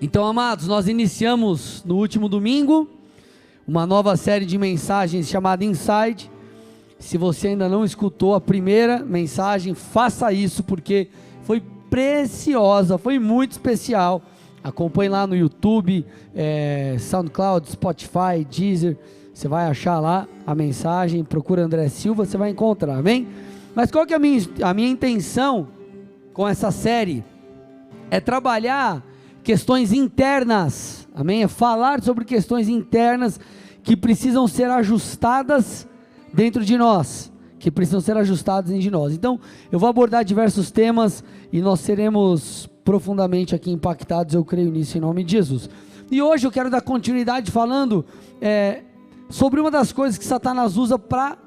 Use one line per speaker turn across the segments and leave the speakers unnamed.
Então, amados, nós iniciamos no último domingo uma nova série de mensagens chamada Inside. Se você ainda não escutou a primeira mensagem, faça isso, porque foi preciosa, foi muito especial. Acompanhe lá no YouTube, SoundCloud, Spotify, Deezer. Você vai achar lá a mensagem, procura André Silva, você vai encontrar, amém? Mas qual que é a minha intenção com essa série? É trabalhar questões internas, amém? É falar sobre questões internas que precisam ser ajustadas dentro de nós, que precisam ser ajustadas dentro de nós. Então, eu vou abordar diversos temas e nós seremos profundamente aqui impactados, eu creio nisso em nome de Jesus. E hoje eu quero dar continuidade falando sobre uma das coisas que Satanás usa para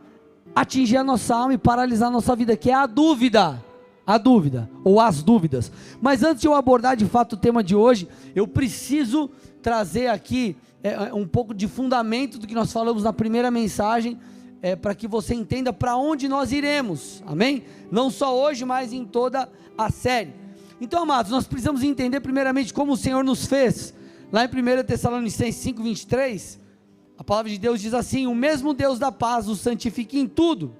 atingir a nossa alma e paralisar a nossa vida, que é a dúvida, ou as dúvidas. Mas antes de eu abordar de fato o tema de hoje, eu preciso trazer aqui um pouco de fundamento do que nós falamos na primeira mensagem, para que você entenda para onde nós iremos, amém? Não só hoje, mas em toda a série. Então, amados, nós precisamos entender primeiramente como o Senhor nos fez. Lá em 1 Tessalonicenses 5:23, a palavra de Deus diz assim: o mesmo Deus da paz os santifique em tudo.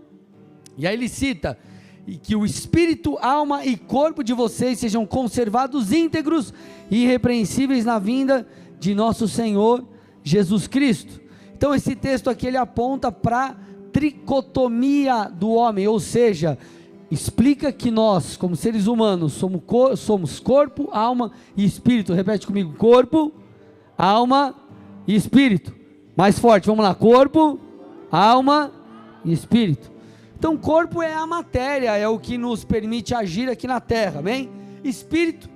E aí ele cita: e que o espírito, alma e corpo de vocês sejam conservados íntegros e irrepreensíveis na vinda de nosso Senhor Jesus Cristo. Então esse texto aqui ele aponta para a tricotomia do homem, ou seja, explica que nós como seres humanos somos corpo, alma e espírito. Repete comigo: corpo, alma e espírito. Mais forte, vamos lá: corpo, alma e espírito. Então, corpo é a matéria, é o que nos permite agir aqui na terra, amém? Espírito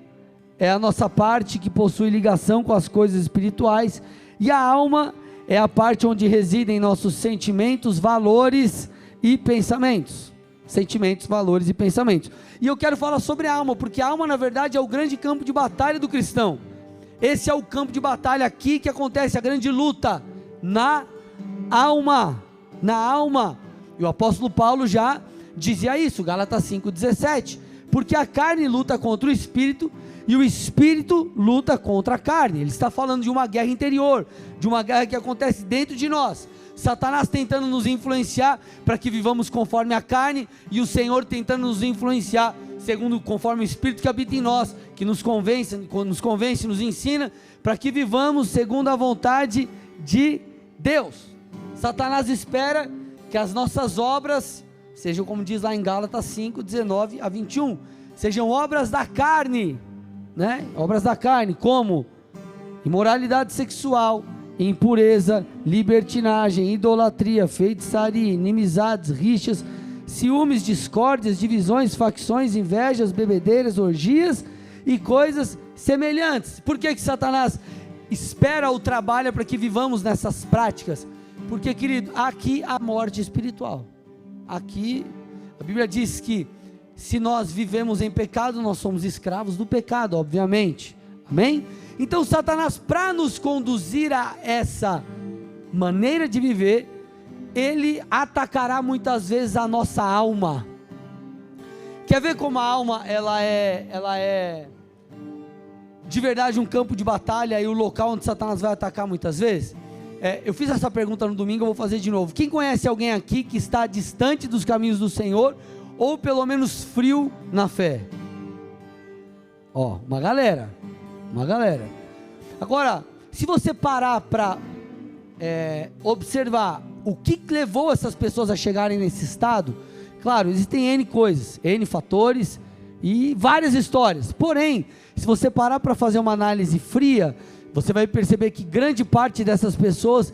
é a nossa parte que possui ligação com as coisas espirituais, e a alma é a parte onde residem nossos sentimentos, valores e pensamentos. Sentimentos, valores e pensamentos. E eu quero falar sobre a alma, porque a alma na verdade é o grande campo de batalha do cristão. Esse é o campo de batalha aqui que acontece a grande luta, na alma, e o apóstolo Paulo já dizia isso, Gálatas 5:17, porque a carne luta contra o espírito, e o espírito luta contra a carne. Ele está falando de uma guerra interior, de uma guerra que acontece dentro de nós, Satanás tentando nos influenciar para que vivamos conforme a carne, e o Senhor tentando nos influenciar conforme o Espírito que habita em nós, que nos convence, nos ensina, para que vivamos segundo a vontade de Deus. Satanás espera que as nossas obras sejam, como diz lá em Gálatas 5:19-21, sejam obras da carne, né? Obras da carne, como imoralidade sexual, impureza, libertinagem, idolatria, feitiçaria, inimizades, rixas, ciúmes, discórdias, divisões, facções, invejas, bebedeiras, orgias e coisas semelhantes. Por que Satanás espera ou trabalha para que vivamos nessas práticas? Porque, querido, aqui há morte espiritual. Aqui a Bíblia diz que se nós vivemos em pecado, nós somos escravos do pecado, obviamente, amém? Então Satanás, para nos conduzir a essa maneira de viver, ele atacará muitas vezes a nossa alma. Quer ver como a alma ela é de verdade um campo de batalha, e o local onde Satanás vai atacar muitas vezes? Eu fiz essa pergunta no domingo, eu vou fazer de novo. Quem conhece alguém aqui que está distante dos caminhos do Senhor, ou pelo menos frio na fé? Uma galera. Agora, se você parar para observar o que levou essas pessoas a chegarem nesse estado, claro, existem N coisas, N fatores e várias histórias. Porém, se você parar para fazer uma análise fria, você vai perceber que grande parte dessas pessoas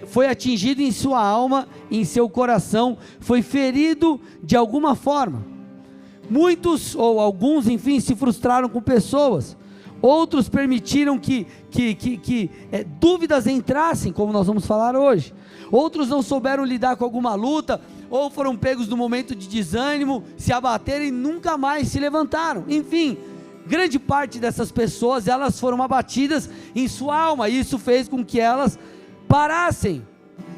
foi atingido em sua alma, em seu coração, foi ferido de alguma forma. Muitos, ou alguns, enfim, se frustraram com pessoas. Outros permitiram que dúvidas entrassem, como nós vamos falar hoje. Outros não souberam lidar com alguma luta, ou foram pegos no momento de desânimo, se abateram e nunca mais se levantaram. Enfim, grande parte dessas pessoas, elas foram abatidas em sua alma, e isso fez com que elas parassem.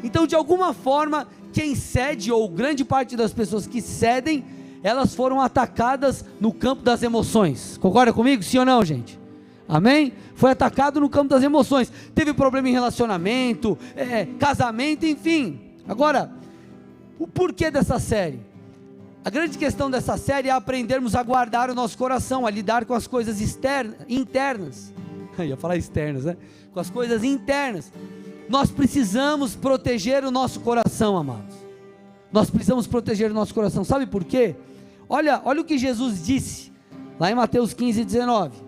Então, de alguma forma, quem cede, ou grande parte das pessoas que cedem, elas foram atacadas no campo das emoções. Concorda comigo? Sim ou não, gente? Amém? Foi atacado no campo das emoções, teve problema em relacionamento, casamento, enfim. Agora, o porquê dessa série? A grande questão dessa série é aprendermos a guardar o nosso coração, a lidar com as coisas internas. Eu ia falar externas, né? Com as coisas internas. Nós precisamos proteger o nosso coração, amados. Nós precisamos proteger o nosso coração. Sabe por quê? Olha o que Jesus disse lá em Mateus 15:19.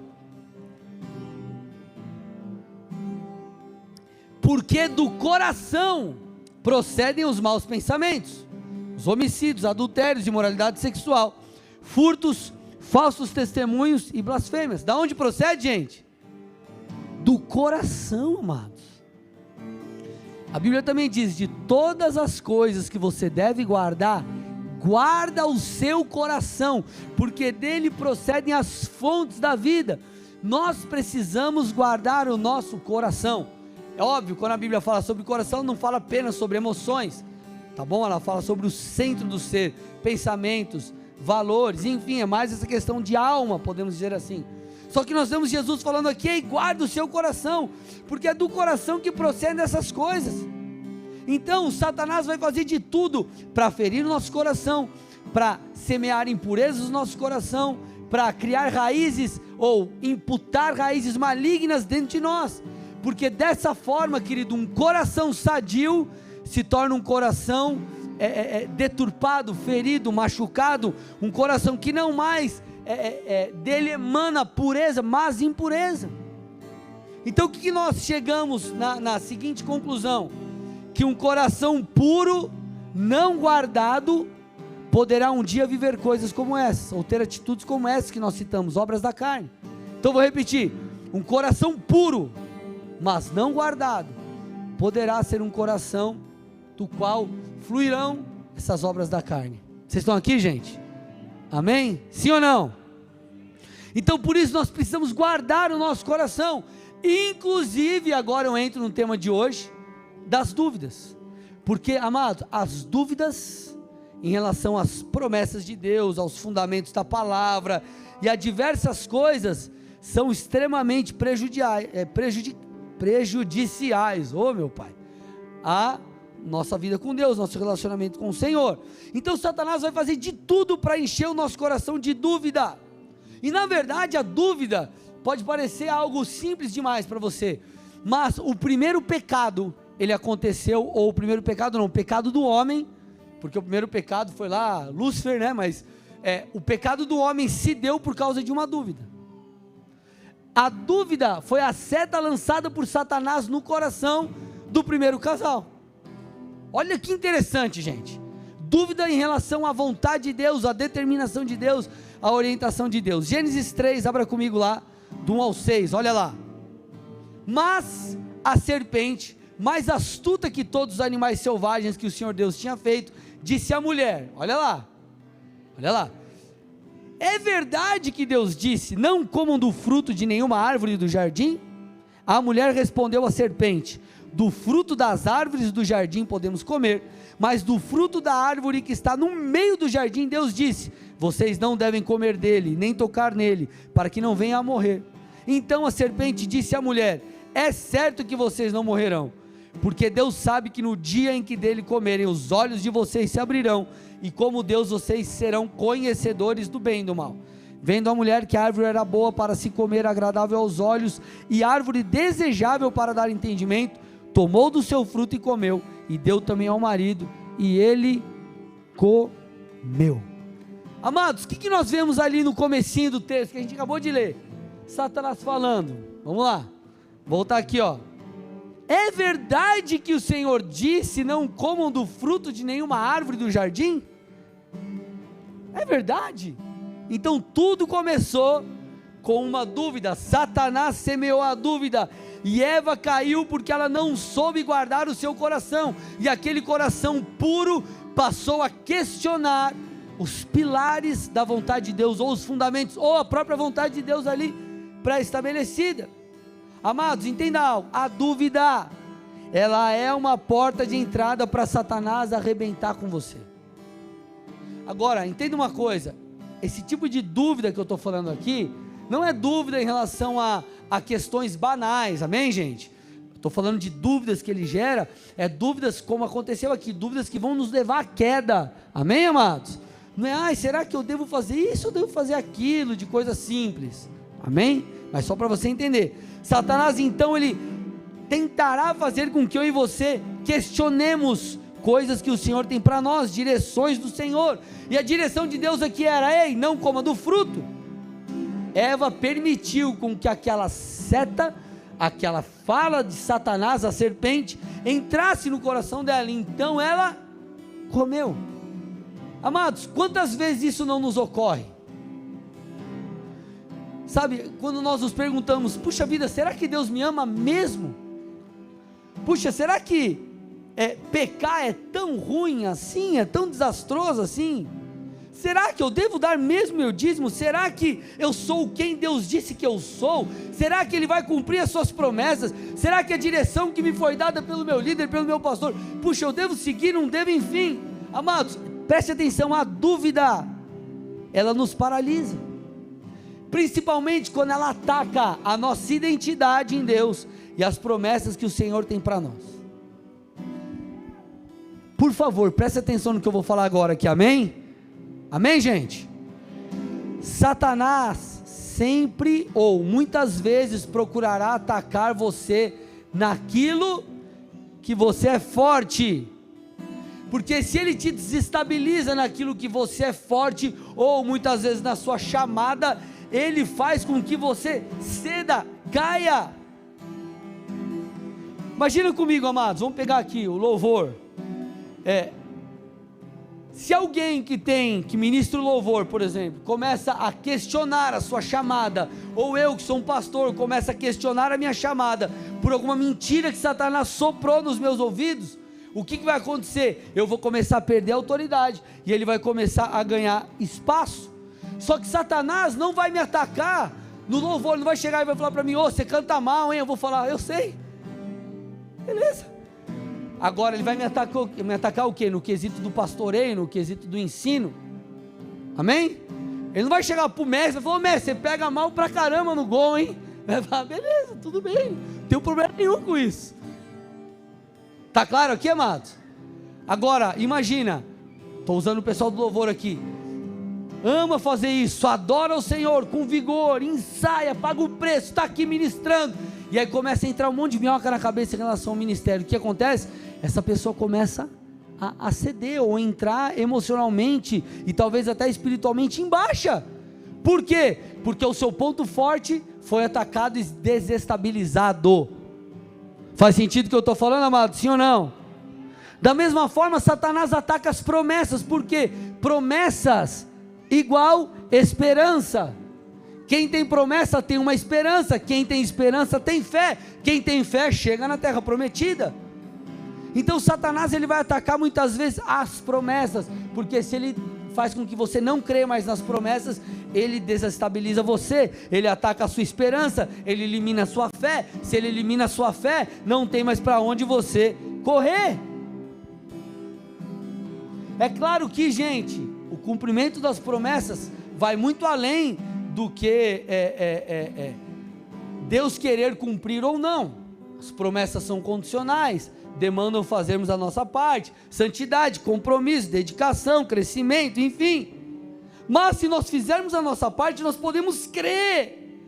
Porque do coração procedem os maus pensamentos, os homicídios, adultérios, imoralidade sexual, furtos, falsos testemunhos e blasfêmias. Da onde procede, gente? Do coração, amados. A Bíblia também diz: de todas as coisas que você deve guardar, guarda o seu coração, porque dele procedem as fontes da vida. Nós precisamos guardar o nosso coração. É óbvio, quando a Bíblia fala sobre coração, não fala apenas sobre emoções, tá bom? Ela fala sobre o centro do ser, pensamentos, valores, enfim, é mais essa questão de alma, podemos dizer assim. Só que nós temos Jesus falando aqui: ei, guarda o seu coração, porque é do coração que procedem essas coisas. Então Satanás vai fazer de tudo para ferir o nosso coração, para semear impurezas no nosso coração, para criar raízes ou imputar raízes malignas dentro de nós, porque dessa forma, querido, um coração sadio se torna um coração deturpado, ferido, machucado, um coração que não mais dele emana pureza, mas impureza. Então o que nós chegamos na seguinte conclusão: que um coração puro, não guardado, poderá um dia viver coisas como essas, ou ter atitudes como essas que nós citamos, obras da carne. Então vou repetir: um coração puro, mas não guardado, poderá ser um coração do qual fluirão essas obras da carne. Vocês estão aqui, gente? Amém? Sim ou não? Então por isso nós precisamos guardar o nosso coração. Inclusive, agora eu entro no tema de hoje, das dúvidas. Porque, amados, as dúvidas em relação às promessas de Deus, aos fundamentos da palavra e a diversas coisas, são extremamente prejudiciais, oh meu Pai, a nossa vida com Deus, nosso relacionamento com o Senhor. Então Satanás vai fazer de tudo para encher o nosso coração de dúvida. E na verdade a dúvida pode parecer algo simples demais para você, mas o primeiro pecado, ele aconteceu, ou o primeiro pecado não, o pecado do homem, porque o primeiro pecado foi lá, Lúcifer, né? Mas o pecado do homem se deu por causa de uma dúvida. A dúvida foi a seta lançada por Satanás no coração do primeiro casal. Olha que interessante, gente. Dúvida em relação à vontade de Deus, à determinação de Deus, à orientação de Deus. Gênesis 3, abra comigo lá, do 1 ao 6, olha lá. Mas a serpente, mais astuta que todos os animais selvagens que o Senhor Deus tinha feito, disse à mulher, olha lá, é verdade que Deus disse: não comam do fruto de nenhuma árvore do jardim? A mulher respondeu à serpente: do fruto das árvores do jardim podemos comer, mas do fruto da árvore que está no meio do jardim, Deus disse: vocês não devem comer dele, nem tocar nele, para que não venham a morrer. Então a serpente disse à mulher: é certo que vocês não morrerão, porque Deus sabe que no dia em que dele comerem, os olhos de vocês se abrirão, e como Deus vocês serão conhecedores do bem e do mal. Vendo a mulher que a árvore era boa para se comer, agradável aos olhos, e árvore desejável para dar entendimento, tomou do seu fruto e comeu, e deu também ao marido, e ele comeu. Amados, o que nós vemos ali no comecinho do texto que a gente acabou de ler? Satanás falando, vamos lá, voltar aqui, ó. É verdade que o Senhor disse: não comam do fruto de nenhuma árvore do jardim? É verdade? Então tudo começou com uma dúvida. Satanás semeou a dúvida, e Eva caiu porque ela não soube guardar o seu coração, e aquele coração puro passou a questionar os pilares da vontade de Deus, ou os fundamentos, ou a própria vontade de Deus ali pré-estabelecida. Amados, entenda algo: a dúvida, ela é uma porta de entrada para Satanás arrebentar com você. Agora, entenda uma coisa: esse tipo de dúvida que eu estou falando aqui, não é dúvida em relação a a questões banais, amém, gente? Estou falando de dúvidas que ele gera, dúvidas como aconteceu aqui, dúvidas que vão nos levar à queda, amém, amados? Não é, será que eu devo fazer isso ou devo fazer aquilo, de coisas simples, amém? Mas só para você entender, Satanás então ele tentará fazer com que eu e você questionemos coisas que o Senhor tem para nós, direções do Senhor, e a direção de Deus aqui era, ei, não coma do fruto. Eva permitiu com que aquela seta, aquela fala de Satanás, a serpente, entrasse no coração dela, então ela comeu. Amados, quantas vezes isso não nos ocorre? Sabe, quando nós nos perguntamos, puxa vida, será que Deus me ama mesmo? Puxa, será que pecar é tão ruim assim, é tão desastroso assim? Será que eu devo dar mesmo meu dízimo? Será que eu sou quem Deus disse que eu sou? Será que Ele vai cumprir as suas promessas? Será que a direção que me foi dada pelo meu líder, pelo meu pastor, puxa, eu devo seguir, não devo, enfim? Amados, preste atenção, a dúvida, ela nos paralisa, principalmente quando ela ataca a nossa identidade em Deus, e as promessas que o Senhor tem para nós. Por favor, preste atenção no que eu vou falar agora aqui, amém? Amém, gente? Satanás sempre ou muitas vezes procurará atacar você naquilo que você é forte, porque se ele te desestabiliza naquilo que você é forte, ou muitas vezes na sua chamada, ele faz com que você ceda, caia. Imagina comigo, amados, vamos pegar aqui o louvor. Se alguém que ministra o louvor, por exemplo, começa a questionar a sua chamada, ou eu que sou um pastor, começa a questionar a minha chamada, por alguma mentira que Satanás soprou nos meus ouvidos, o que vai acontecer? Eu vou começar a perder a autoridade, e ele vai começar a ganhar espaço. Só que Satanás não vai me atacar no louvor, não vai chegar e vai falar para mim, você canta mal, hein? Eu vou falar, eu sei, beleza. Agora ele vai me atacar o quê? No quesito do pastoreio, no quesito do ensino, amém? Ele não vai chegar para o mestre e falar, mestre, você pega mal pra caramba no gol, hein? Vai falar, beleza, tudo bem, não tem problema nenhum com isso. Tá claro aqui, amados? Agora, imagina, estou usando o pessoal do louvor aqui, ama fazer isso, adora o Senhor com vigor, ensaia, paga o preço, está aqui ministrando, e aí começa a entrar um monte de minhoca na cabeça em relação ao ministério. O que acontece? Essa pessoa começa a ceder, ou entrar emocionalmente, e talvez até espiritualmente em baixa. Por quê? Porque o seu ponto forte foi atacado e desestabilizado. Faz sentido o que eu estou falando, amado? Sim ou não? Da mesma forma, Satanás ataca as promessas, porque promessas igual esperança. Quem tem promessa tem uma esperança, quem tem esperança tem fé, quem tem fé chega na terra prometida. Então Satanás ele vai atacar muitas vezes as promessas, porque se ele faz com que você não creia mais nas promessas, ele desestabiliza você, ele ataca a sua esperança, ele elimina a sua fé. Se ele elimina a sua fé, não tem mais para onde você correr. É claro que, gente, o cumprimento das promessas vai muito além do que Deus querer cumprir ou não. As promessas são condicionais, demandam fazermos a nossa parte, santidade, compromisso, dedicação, crescimento, enfim. Mas se nós fizermos a nossa parte, nós podemos crer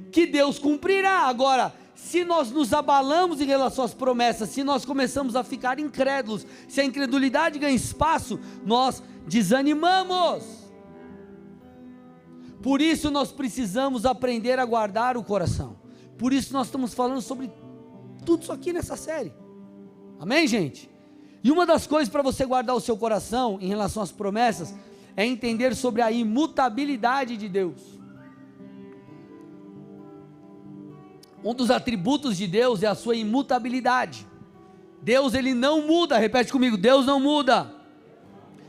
que Deus cumprirá. Agora, se nós nos abalamos em relação às promessas, se nós começamos a ficar incrédulos, se a incredulidade ganha espaço, nós desanimamos. Por isso nós precisamos aprender a guardar o coração. Por isso nós estamos falando sobre tudo isso aqui nessa série. Amém, gente? E uma das coisas para você guardar o seu coração em relação às promessas é entender sobre a imutabilidade de Deus. Um dos atributos de Deus é a sua imutabilidade. Deus ele não muda, repete comigo, Deus não muda.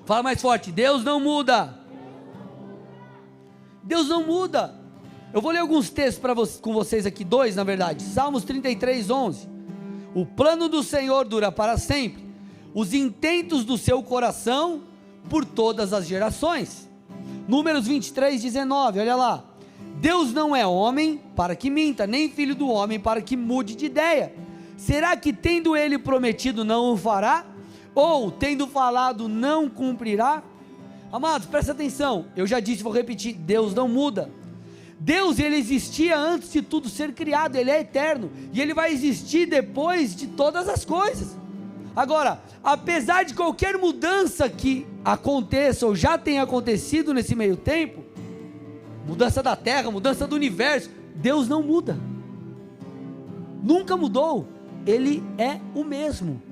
Fala mais forte, Deus não muda. Deus não muda. Eu vou ler alguns textos com vocês aqui, dois na verdade. Salmos 33, 11. O plano do Senhor dura para sempre, os intentos do seu coração por todas as gerações. Números 23, 19, olha lá. Deus não é homem para que minta, nem filho do homem para que mude de ideia. Será que tendo ele prometido não o fará? Ou tendo falado não cumprirá? Amados, presta atenção, eu já disse, vou repetir, Deus não muda. Deus, ele existia antes de tudo ser criado, ele é eterno, e ele vai existir depois de todas as coisas. Agora, apesar de qualquer mudança que aconteça, ou já tenha acontecido nesse meio tempo, mudança da terra, mudança do universo, Deus não muda, nunca mudou, ele é o mesmo,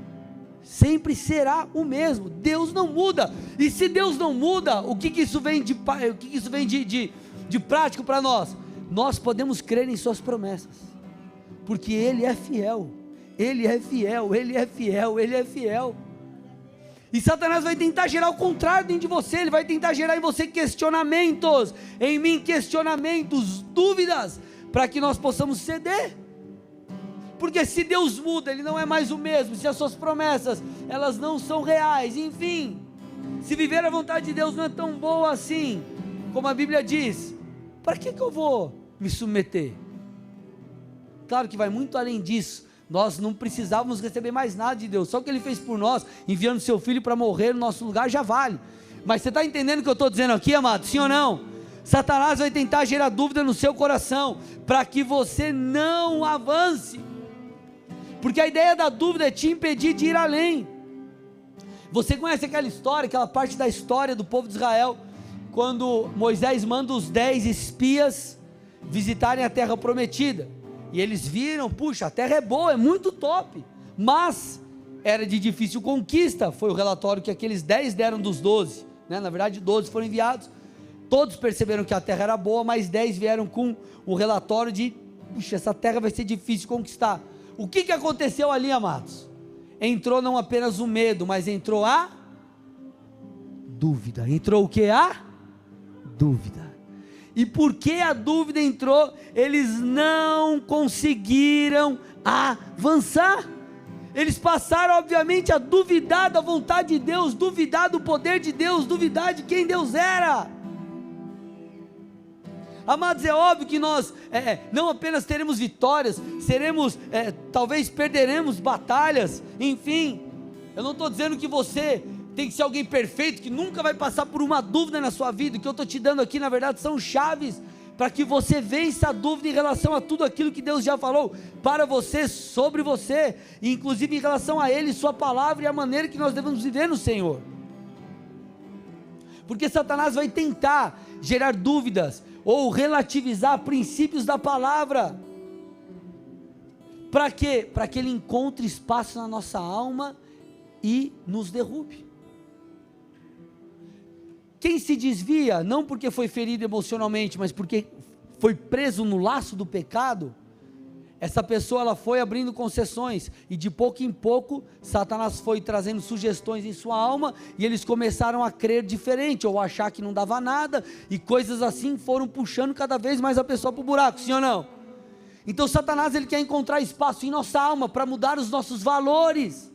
sempre será o mesmo, Deus não muda. E se Deus não muda, o que isso vem de prático para nós? Nós podemos crer em suas promessas, porque Ele é fiel, Ele é fiel, Ele é fiel, Ele é fiel. E Satanás vai tentar gerar o contrário dentro de você, ele vai tentar gerar em você questionamentos, em mim questionamentos, dúvidas, para que nós possamos ceder. Porque se Deus muda, Ele não é mais o mesmo, se as suas promessas, elas não são reais, enfim, se viver a vontade de Deus não é tão boa assim, como a Bíblia diz, para que eu vou me submeter? Claro que vai muito além disso, nós não precisávamos receber mais nada de Deus, só o que Ele fez por nós, enviando seu Filho para morrer no nosso lugar, já vale. Mas você está entendendo o que eu estou dizendo aqui, amado? Sim ou não? Satanás vai tentar gerar dúvida no seu coração, para que você não avance, porque a ideia da dúvida é te impedir de ir além. Você conhece aquela história, aquela parte da história do povo de Israel, quando Moisés manda os 10 espias visitarem a terra prometida, e eles viram, puxa, a terra é boa, é muito top, mas era de difícil conquista, foi o relatório que aqueles 10 deram dos 12, né? Na verdade 12 foram enviados, todos perceberam que a terra era boa, mas 10 vieram com o relatório de, puxa, essa terra vai ser difícil conquistar. O que aconteceu ali, amados? Entrou não apenas o medo, mas entrou a dúvida. Entrou o que? A dúvida. E porque a dúvida entrou, eles não conseguiram avançar. Eles passaram, obviamente, a duvidar da vontade de Deus, duvidar do poder de Deus, duvidar de quem Deus era. Amados, é óbvio que nós não apenas teremos vitórias, talvez perderemos batalhas, enfim, eu não estou dizendo que você tem que ser alguém perfeito, que nunca vai passar por uma dúvida na sua vida. O que eu estou te dando aqui, na verdade, são chaves, para que você vença a dúvida em relação a tudo aquilo que Deus já falou, para você, sobre você, e inclusive em relação a Ele, sua palavra e a maneira que nós devemos viver no Senhor, porque Satanás vai tentar gerar dúvidas, ou relativizar princípios da palavra, para quê? Para que ele encontre espaço na nossa alma e nos derrube. Quem se desvia, não porque foi ferido emocionalmente, mas porque foi preso no laço do pecado, essa pessoa ela foi abrindo concessões, e de pouco em pouco, Satanás foi trazendo sugestões em sua alma, e eles começaram a crer diferente, ou achar que não dava nada, e coisas assim foram puxando cada vez mais a pessoa para o buraco, sim ou não? Então Satanás ele quer encontrar espaço em nossa alma, para mudar os nossos valores,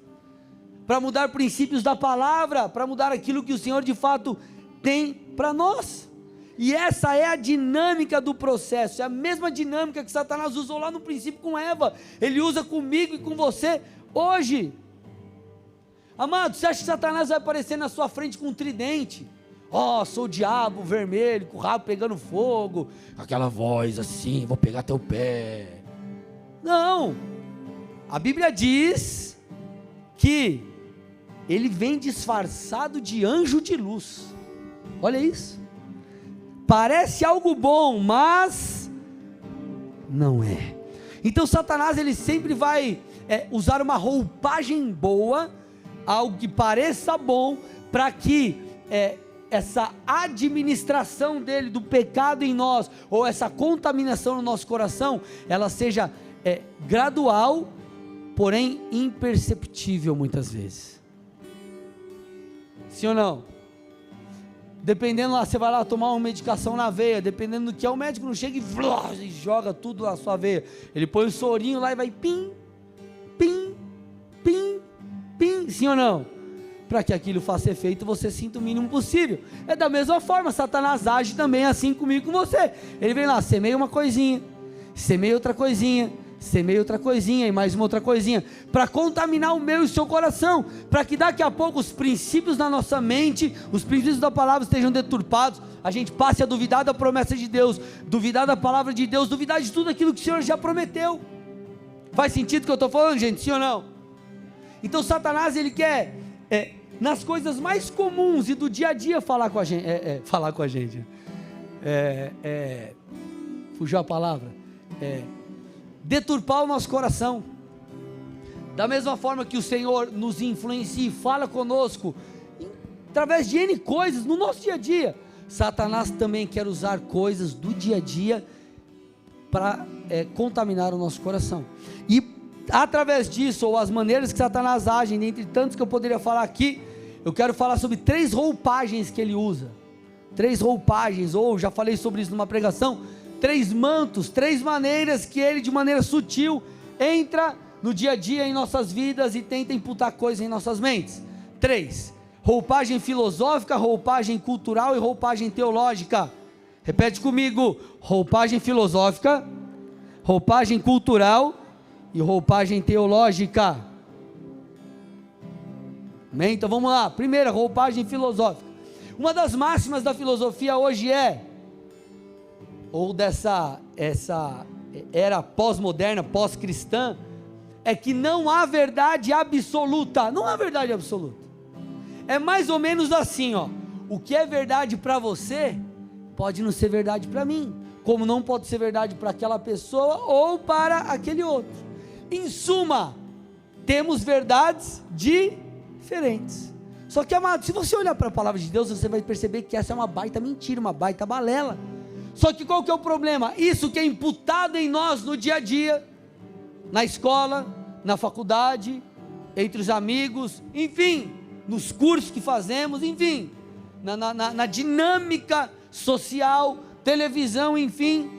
para mudar princípios da palavra, para mudar aquilo que o Senhor de fato tem para nós. E essa é a dinâmica do processo, é a mesma dinâmica que Satanás usou lá no princípio com Eva, ele usa comigo e com você hoje. Amado, você acha que Satanás vai aparecer na sua frente com um tridente? Sou o diabo vermelho, com o rabo pegando fogo, aquela voz assim, vou pegar teu pé. Não, a Bíblia diz que ele vem disfarçado de anjo de luz. Olha isso. Parece algo bom, mas não é. Então Satanás ele sempre vai usar uma roupagem boa, algo que pareça bom, para que essa administração dele do pecado em nós, ou essa contaminação no nosso coração, ela seja gradual, porém imperceptível muitas vezes. Sim ou não? Dependendo lá, você vai lá tomar uma medicação na veia, dependendo do que é, o médico não chega e joga tudo na sua veia, ele põe o sorinho lá e vai pim, pim, pim, pim, sim ou não? para que aquilo faça efeito, você sinta o mínimo possível. É da mesma forma, Satanás age também assim comigo e com você. Ele vem lá, semeia uma coisinha, semeia outra coisinha, semeia outra coisinha e mais uma outra coisinha, para contaminar o meu e o seu coração, para que daqui a pouco os princípios da nossa mente, os princípios da palavra estejam deturpados, a gente passe a duvidar da promessa de Deus, duvidar da palavra de Deus, duvidar de tudo aquilo que o Senhor já prometeu. Faz sentido o que eu estou falando, gente, sim ou não? Então Satanás, ele quer, nas coisas mais comuns e do dia a dia, falar com a gente, fugiu a palavra, deturpar o nosso coração. Da mesma forma que o Senhor nos influencia e fala conosco através de N coisas no nosso dia a dia, Satanás também quer usar coisas do dia a dia para contaminar o nosso coração. E através disso, ou as maneiras que Satanás age, dentre tantos que eu poderia falar aqui, eu quero falar sobre 3 roupagens que ele usa. 3 roupagens, ou já falei sobre isso numa pregação, 3 mantos, 3 maneiras que ele, de maneira sutil, entra no dia a dia em nossas vidas e tenta imputar coisas em nossas mentes. 3: roupagem filosófica, roupagem cultural e roupagem teológica. Repete comigo: roupagem filosófica, roupagem cultural e roupagem teológica. Amém? Então vamos lá. Primeira, roupagem filosófica. Uma das máximas da filosofia hoje ou essa era pós-moderna, pós-cristã, é que não há verdade absoluta. Não há verdade absoluta. É mais ou menos assim, ó. O que é verdade para você pode não ser verdade para mim, como não pode ser verdade para aquela pessoa ou para aquele outro. Em suma, temos verdades diferentes. Só que, amado, se você olhar para a palavra de Deus, você vai perceber que essa é uma baita mentira, uma baita balela. Só que qual que é o problema? Isso que é imputado em nós no dia a dia, na escola, na faculdade, entre os amigos, enfim, nos cursos que fazemos, enfim, na dinâmica social, televisão, enfim,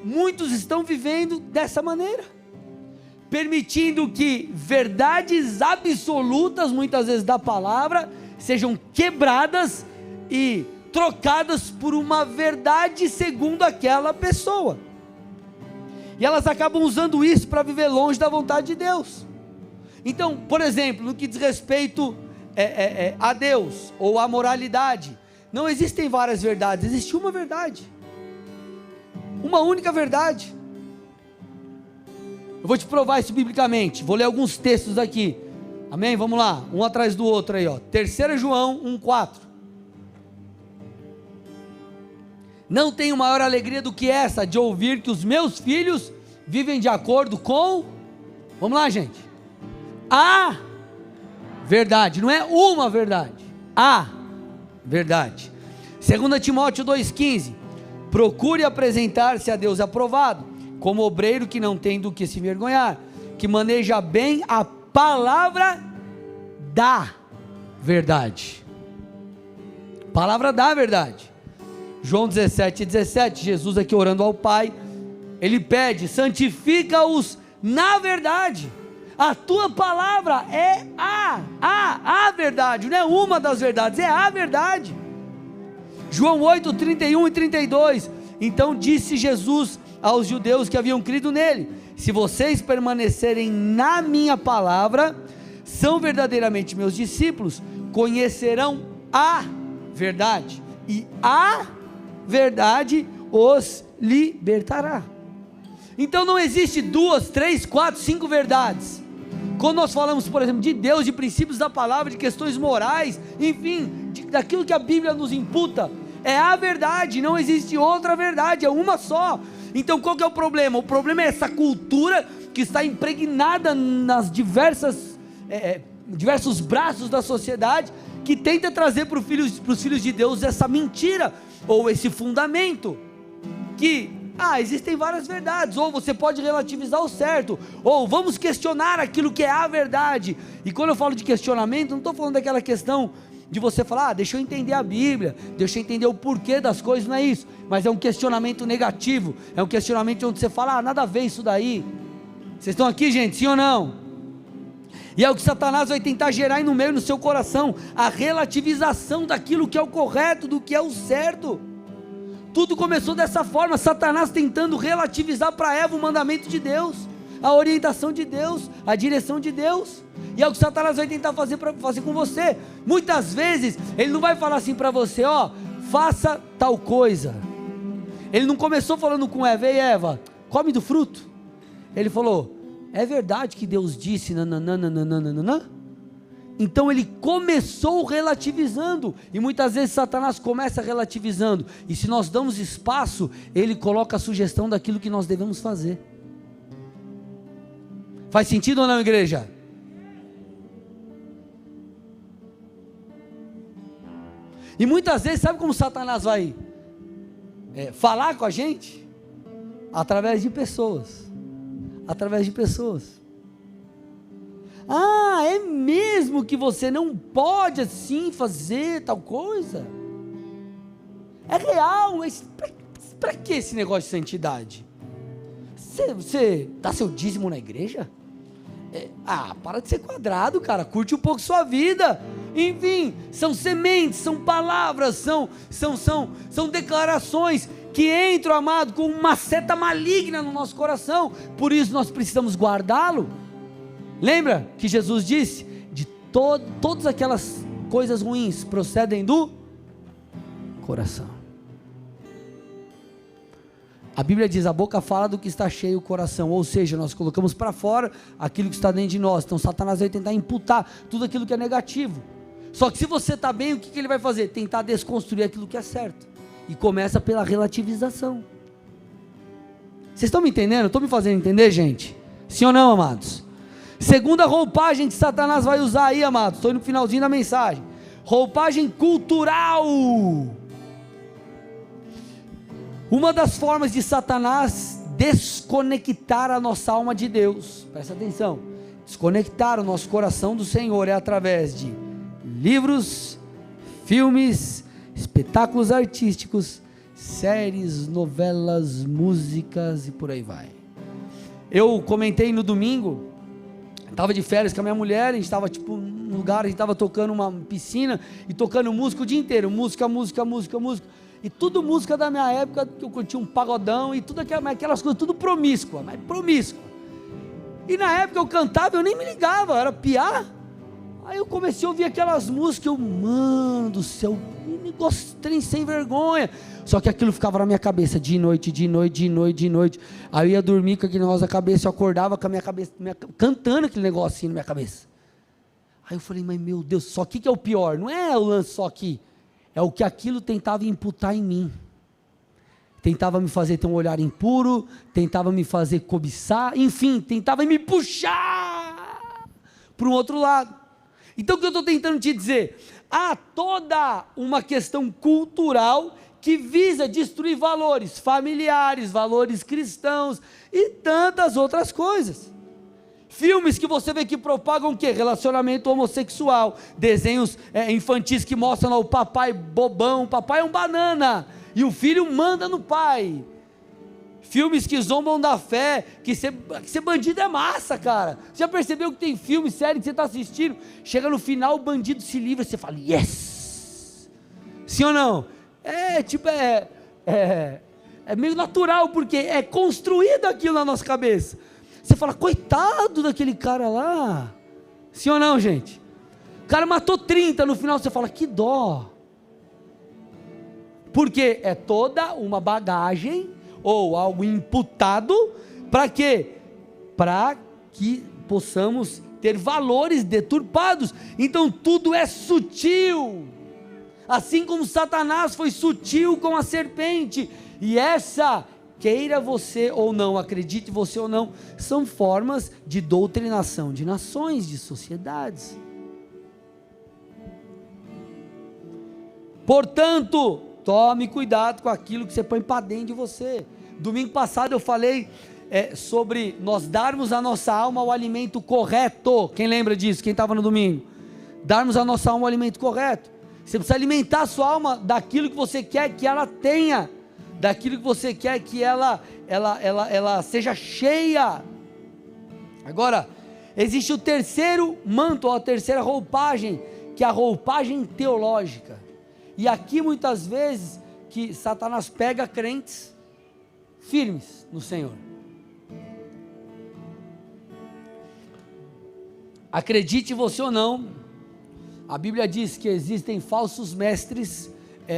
muitos estão vivendo dessa maneira, permitindo que verdades absolutas, muitas vezes da palavra, sejam quebradas e trocadas por uma verdade segundo aquela pessoa, e elas acabam usando isso para viver longe da vontade de Deus. Então, por exemplo, no que diz respeito a Deus, ou a moralidade, não existem várias verdades, existe uma verdade, uma única verdade. Eu vou te provar isso biblicamente, vou ler alguns textos aqui, amém? Vamos lá, um atrás do outro aí, ó. 3 João 1,4. Não tenho maior alegria do que essa, de ouvir que os meus filhos vivem de acordo com, vamos lá, gente, a verdade, não é uma verdade, a verdade. 2 Timóteo 2,15, procure apresentar-se a Deus aprovado, como obreiro que não tem do que se envergonhar, que maneja bem a palavra da verdade. Palavra da verdade. João 17, Jesus aqui orando ao Pai, ele pede: santifica-os na verdade. A tua palavra é a verdade, não é uma das verdades, é a verdade. João 8, 31 e 32, então disse Jesus aos judeus que haviam crido nele: se vocês permanecerem na minha palavra, são verdadeiramente meus discípulos, conhecerão a verdade, e a verdade os libertará. Então não existe 2, 3, 4, 5 verdades. Quando nós falamos, por exemplo, de Deus, de princípios da palavra, de questões morais, enfim, daquilo que a Bíblia nos imputa, é a verdade, não existe outra verdade, é uma só. Então qual que é o problema? O problema é essa cultura que está impregnada nas diversos braços da sociedade, que tenta trazer para os filhos de Deus essa mentira, ou esse fundamento, que existem várias verdades, ou você pode relativizar o certo, ou vamos questionar aquilo que é a verdade. E quando eu falo de questionamento, não estou falando daquela questão de você falar, deixa eu entender a Bíblia, deixa eu entender o porquê das coisas, não é isso, mas é um questionamento negativo, é um questionamento onde você fala, nada a ver isso daí. Vocês estão aqui, gente, sim ou não? E é o que Satanás vai tentar gerar aí no meio, no seu coração, a relativização daquilo que é o correto, do que é o certo. Tudo começou dessa forma, Satanás tentando relativizar para Eva o mandamento de Deus, a orientação de Deus, a direção de Deus. E é o que Satanás vai tentar fazer com você. Muitas vezes ele não vai falar assim para você, ó, faça tal coisa. Ele não começou falando com Eva, ei Eva, come do fruto. Ele falou, é verdade que Deus disse, nananana. Então ele começou relativizando, e muitas vezes Satanás começa relativizando, e se nós damos espaço, ele coloca a sugestão daquilo que nós devemos fazer. Faz sentido ou não, igreja? E muitas vezes, sabe como Satanás vai falar com a gente? Através de pessoas. Através de pessoas. Ah, é mesmo que você não pode assim fazer tal coisa? É real, mas para que esse negócio de santidade? Você dá seu dízimo na igreja? Para de ser quadrado, cara, curte um pouco sua vida. Enfim, são sementes, são palavras, são declarações que entram, amado, com uma seta maligna no nosso coração. Por isso nós precisamos guardá-lo. Lembra que Jesus disse, de todas aquelas coisas ruins procedem do coração. A Bíblia diz, a boca fala do que está cheio o coração, ou seja, nós colocamos para fora aquilo que está dentro de nós. Então Satanás vai tentar imputar tudo aquilo que é negativo. Só que se você está bem, o que ele vai fazer? Tentar desconstruir aquilo que é certo. E começa pela relativização. Vocês estão me entendendo? Estou me fazendo entender, gente? Sim ou não, amados? Segunda roupagem que Satanás vai usar aí, amados, estou no finalzinho da mensagem, roupagem cultural. Uma das formas de Satanás desconectar a nossa alma de Deus, presta atenção, desconectar o nosso coração do Senhor é através de livros, filmes, espetáculos artísticos, séries, novelas, músicas e por aí vai. Eu comentei no domingo, estava de férias com a minha mulher, a gente estava tipo num lugar, a gente estava tocando uma piscina e tocando música o dia inteiro, música, e tudo música da minha época, que eu curtia um pagodão e tudo aquelas coisas, tudo promíscua, mas promíscua. E na época eu cantava, eu nem me ligava, era piá. Aí eu comecei a ouvir aquelas músicas, mano do céu, trem sem vergonha. Só que aquilo ficava na minha cabeça, de noite. Aí eu ia dormir com aquele negócio na cabeça, eu acordava com a minha cabeça, cantando aquele negócio assim na minha cabeça. Aí eu falei, mas meu Deus, só que é o pior, não é o lance só aqui, é o que aquilo tentava imputar em mim. Tentava me fazer ter um olhar impuro, tentava me fazer cobiçar, enfim, tentava me puxar para um outro lado. Então o que eu estou tentando te dizer? Há toda uma questão cultural que visa destruir valores familiares, valores cristãos e tantas outras coisas. Filmes que você vê que propagam o quê? Relacionamento homossexual, desenhos infantis que mostram lá o papai bobão, o papai é um banana, e o filho manda no pai. Filmes que zombam da fé, que ser bandido é massa, cara. Você já percebeu que tem filme, série que você está assistindo, chega no final, o bandido se livra, você fala, yes! Sim ou não? É meio natural, porque é construído aquilo na nossa cabeça. Você fala, coitado daquele cara lá. Sim ou não, gente? O cara matou 30, no final você fala, que dó. Porque é toda uma bagagem, ou algo imputado, para quê? Para que possamos ter valores deturpados. Então tudo é sutil, assim como Satanás foi sutil com a serpente, e essa, queira você ou não, acredite você ou não, são formas de doutrinação de nações, de sociedades. Portanto, tome cuidado com aquilo que você põe para dentro de você. Domingo passado eu falei sobre nós darmos à nossa alma o alimento correto. Quem lembra disso? Quem estava no domingo? Darmos à nossa alma o alimento correto. Você precisa alimentar a sua alma daquilo que você quer que ela tenha, daquilo que você quer que ela seja cheia. Agora, existe o terceiro manto, ou a terceira roupagem, que é a roupagem teológica. E aqui muitas vezes que Satanás pega crentes firmes no Senhor. Acredite você ou não, a Bíblia diz que existem falsos mestres,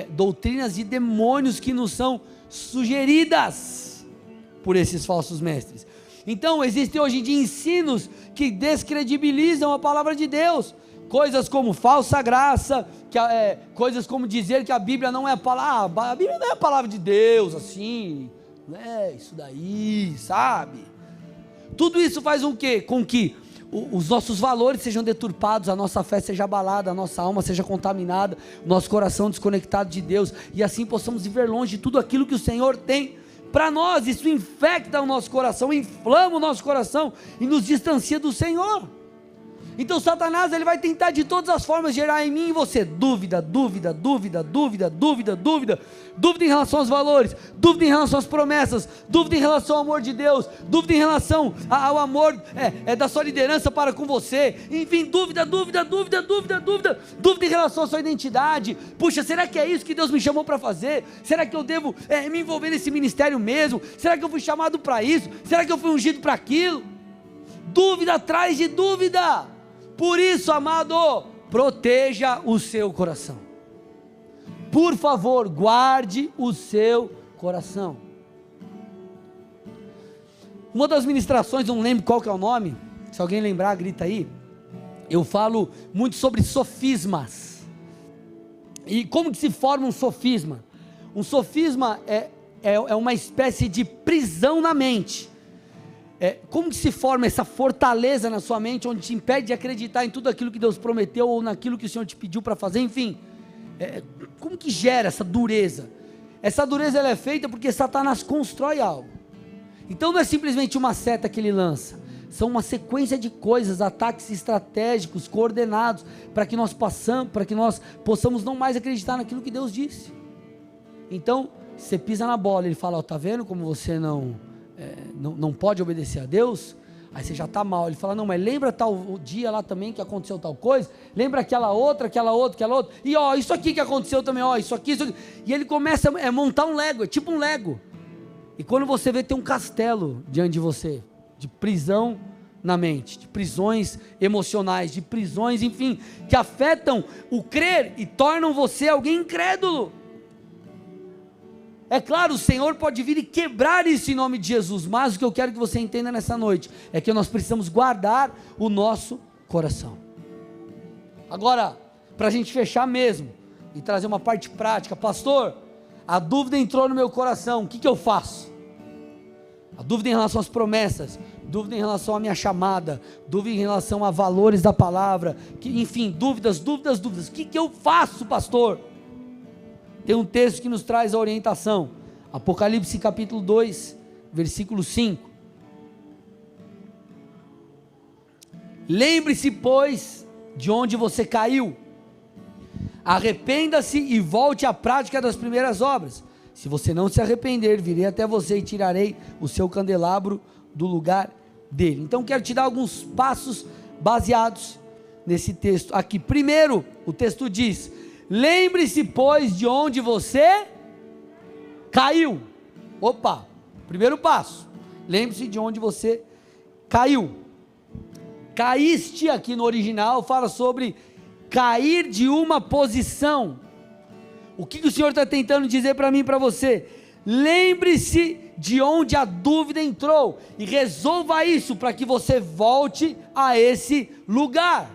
doutrinas de demônios que nos são sugeridas por esses falsos mestres. Então existem hoje em dia ensinos que descredibilizam a palavra de Deus, coisas como falsa graça, coisas como dizer que a Bíblia não é a palavra, a Bíblia não é a palavra de Deus, assim, isso daí, sabe? Tudo isso faz o quê? Com que os nossos valores sejam deturpados, a nossa fé seja abalada, a nossa alma seja contaminada, o nosso coração desconectado de Deus, e assim possamos viver longe de tudo aquilo que o Senhor tem para nós. Isso infecta o nosso coração, inflama o nosso coração e nos distancia do Senhor. Então Satanás, ele vai tentar de todas as formas gerar em mim e em você dúvida em relação aos valores, dúvida em relação às promessas, dúvida em relação ao amor de Deus, dúvida em relação ao amor da sua liderança para com você, enfim, dúvida em relação à sua identidade. Puxa, será que é isso que Deus me chamou para fazer? Será que eu devo me envolver nesse ministério mesmo? Será que eu fui chamado para isso? Será que eu fui ungido para aquilo? Dúvida atrás de dúvida. Por isso, amado, proteja o seu coração. Por favor, guarde o seu coração. Uma das ministrações, não lembro qual que é o nome, se alguém lembrar, grita aí. Eu falo muito sobre sofismas. E como que se forma um sofisma? Um sofisma é uma espécie de prisão na mente. Como que se forma essa fortaleza na sua mente, onde te impede de acreditar em tudo aquilo que Deus prometeu, ou naquilo que o Senhor te pediu para fazer, enfim, como que gera essa dureza? Essa dureza ela é feita porque Satanás constrói algo. Então não é simplesmente uma seta que ele lança, são uma sequência de coisas, ataques estratégicos, coordenados, para que nós possamos não mais acreditar naquilo que Deus disse. Então, você pisa na bola, ele fala, tá vendo como você não pode obedecer a Deus? Aí você já está mal. Ele fala, não, mas lembra tal dia lá também que aconteceu tal coisa? Lembra aquela outra, e isso aqui que aconteceu também, isso aqui. E ele começa a montar um Lego, é tipo um Lego. E quando você vê, tem um castelo diante de você, de prisão na mente, de prisões emocionais, de prisões, enfim, que afetam o crer e tornam você alguém incrédulo. É claro, o Senhor pode vir e quebrar isso em nome de Jesus, mas o que eu quero que você entenda nessa noite, é que nós precisamos guardar o nosso coração. Agora, para a gente fechar mesmo, e trazer uma parte prática, pastor, a dúvida entrou no meu coração, o que eu faço? A dúvida em relação às promessas, dúvida em relação à minha chamada, dúvida em relação a valores da palavra, enfim, dúvidas, o que eu faço, pastor? Tem um texto que nos traz a orientação, Apocalipse capítulo 2, versículo 5, lembre-se pois de onde você caiu, arrependa-se e volte à prática das primeiras obras. Se você não se arrepender, virei até você e tirarei o seu candelabro do lugar dele. Então quero te dar alguns passos baseados nesse texto aqui. Primeiro, o texto diz, lembre-se pois de onde você caiu. Primeiro passo, lembre-se de onde você caiu. Caíste, aqui no original fala sobre cair de uma posição. O que o Senhor está tentando dizer para mim e para você? Lembre-se de onde a dúvida entrou e resolva isso para que você volte a esse lugar.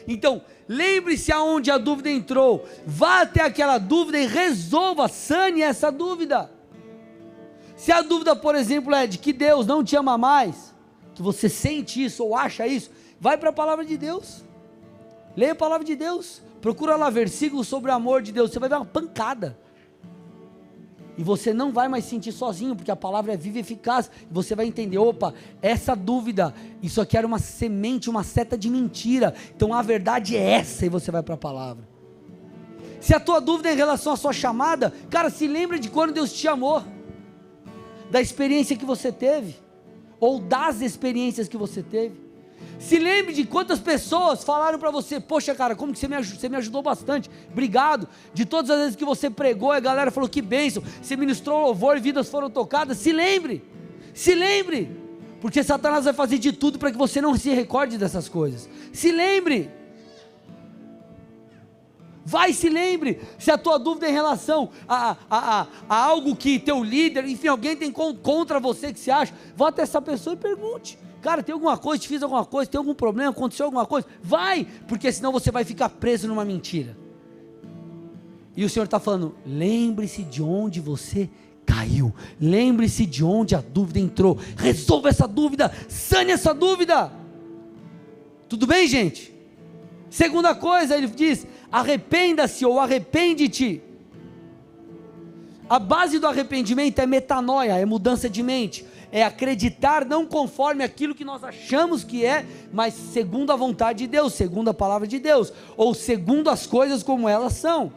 Então, lembre-se aonde a dúvida entrou, vá até aquela dúvida e resolva, sane essa dúvida. Se a dúvida, por exemplo, é de que Deus não te ama mais, que você sente isso ou acha isso, vai para a palavra de Deus, leia a palavra de Deus, procura lá versículos sobre o amor de Deus, você vai ver uma pancada, e você não vai mais sentir sozinho, porque a palavra é viva e eficaz, e você vai entender, essa dúvida, isso aqui era uma semente, uma seta de mentira, então a verdade é essa, e você vai para a palavra. Se a tua dúvida é em relação à sua chamada, cara, se lembre de quando Deus te chamou, da experiência que você teve, ou das experiências que você teve. Se lembre de quantas pessoas falaram para você: poxa cara, como que você me ajudou bastante, obrigado. De todas as vezes que você pregou, a galera falou que bênção, você ministrou louvor e vidas foram tocadas. Se lembre, porque Satanás vai fazer de tudo para que você não se recorde dessas coisas. Se lembre, se lembre. Se a tua dúvida é em relação a algo que teu líder, enfim, alguém tem contra você, que você acha, vá até essa pessoa e pergunte: cara, tem alguma coisa, te fiz alguma coisa, tem algum problema, aconteceu alguma coisa? Vai, porque senão você vai ficar preso numa mentira. E o Senhor está falando: lembre-se de onde você caiu, lembre-se de onde a dúvida entrou, resolva essa dúvida, sane essa dúvida. Tudo bem, gente? Segunda coisa, ele diz: arrependa-se ou arrepende-te. A base do arrependimento é metanoia, é mudança de mente, é acreditar não conforme aquilo que nós achamos que é, mas segundo a vontade de Deus, segundo a palavra de Deus, ou segundo as coisas como elas são.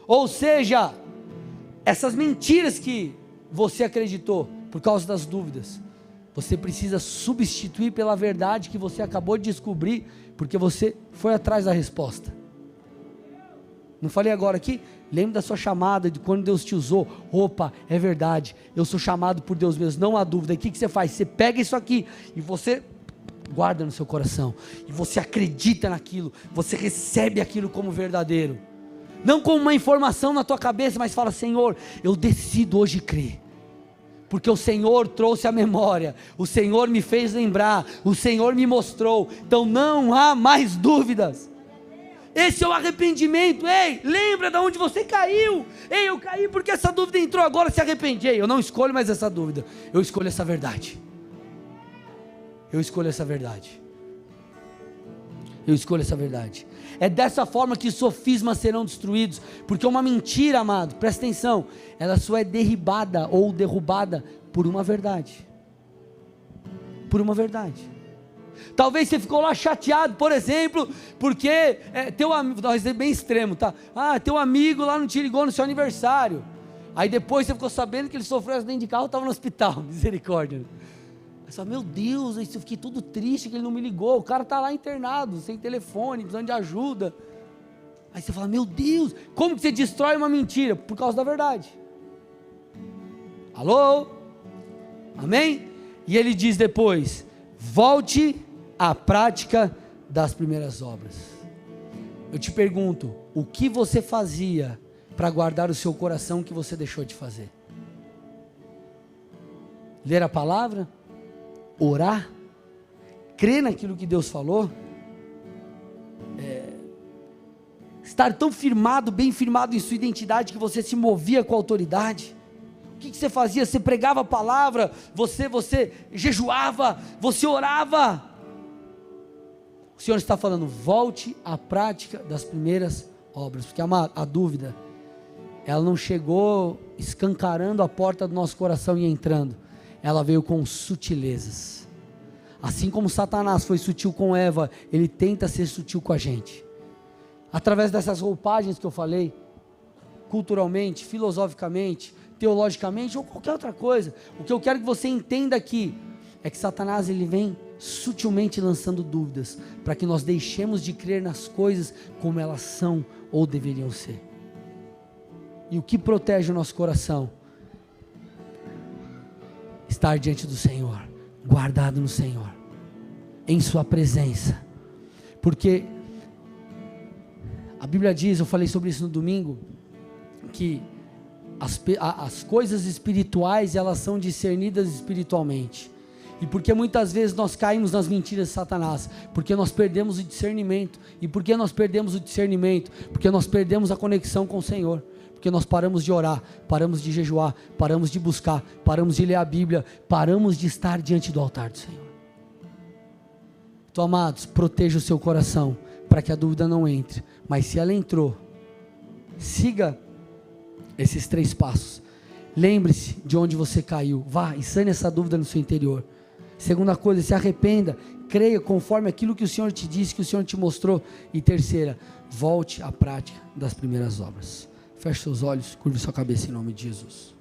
Ou seja, essas mentiras que você acreditou por causa das dúvidas, você precisa substituir pela verdade que você acabou de descobrir, porque você foi atrás da resposta. Não falei agora aqui? Lembre da sua chamada, de quando Deus te usou. Opa, é verdade, eu sou chamado por Deus mesmo, não há dúvida. O que você faz? Você pega isso aqui e você guarda no seu coração, e você acredita naquilo, você recebe aquilo como verdadeiro, não como uma informação na tua cabeça, mas fala: Senhor, eu decido hoje crer, porque o Senhor trouxe a memória, o Senhor me fez lembrar, o Senhor me mostrou, então não há mais dúvidas. Esse é o arrependimento. Ei, lembra de onde você caiu. Ei, eu caí porque essa dúvida entrou, agora se arrependi. Ei, eu não escolho mais essa dúvida, eu escolho essa verdade. Eu escolho essa verdade. Eu escolho essa verdade. É dessa forma que sofismas serão destruídos, porque uma mentira, amado, presta atenção, ela só é derribada ou derrubada por uma verdade. Por uma verdade. Talvez você ficou lá chateado, por exemplo, porque teu amigo, vou dar bem extremo, tá? Teu amigo lá não te ligou no seu aniversário, aí depois você ficou sabendo que ele sofreu um acidente de carro, estava no hospital, misericórdia. Aí você fala: meu Deus, eu fiquei tudo triste que ele não me ligou, o cara está lá internado, sem telefone, precisando de ajuda. Aí você fala: meu Deus, como que você destrói uma mentira? Por causa da verdade. Alô? Amém? E ele diz depois: volte à prática das primeiras obras. Eu te pergunto, o que você fazia para guardar o seu coração que você deixou de fazer? Ler a palavra? Orar? Crer naquilo que Deus falou? Estar tão firmado, bem firmado em sua identidade, que você se movia com autoridade? O que você fazia? Você pregava a palavra, você jejuava, você orava. O Senhor está falando: volte à prática das primeiras obras, porque a dúvida, ela não chegou escancarando a porta do nosso coração e entrando, ela veio com sutilezas. Assim como Satanás foi sutil com Eva, ele tenta ser sutil com a gente, através dessas roupagens que eu falei, culturalmente, filosoficamente, teologicamente ou qualquer outra coisa. O que eu quero que você entenda aqui é que Satanás, ele vem sutilmente lançando dúvidas, para que nós deixemos de crer nas coisas como elas são ou deveriam ser. E o que protege o nosso coração? Estar diante do Senhor, guardado no Senhor, em sua presença, porque a Bíblia diz, eu falei sobre isso no domingo, que as coisas espirituais, elas são discernidas espiritualmente. E porque muitas vezes nós caímos nas mentiras de Satanás? Porque nós perdemos o discernimento. E por que nós perdemos o discernimento? Porque nós perdemos a conexão com o Senhor. Porque nós paramos de orar, paramos de jejuar, paramos de buscar, paramos de ler a Bíblia, paramos de estar diante do altar do Senhor. Então, amados, proteja o seu coração, para que a dúvida não entre. Mas se ela entrou, siga esses 3 passos. Lembre-se de onde você caiu, vá e sane essa dúvida no seu interior. Segunda coisa, se arrependa, creia conforme aquilo que o Senhor te disse, que o Senhor te mostrou. E terceira, volte à prática das primeiras obras. Feche seus olhos, curve sua cabeça em nome de Jesus.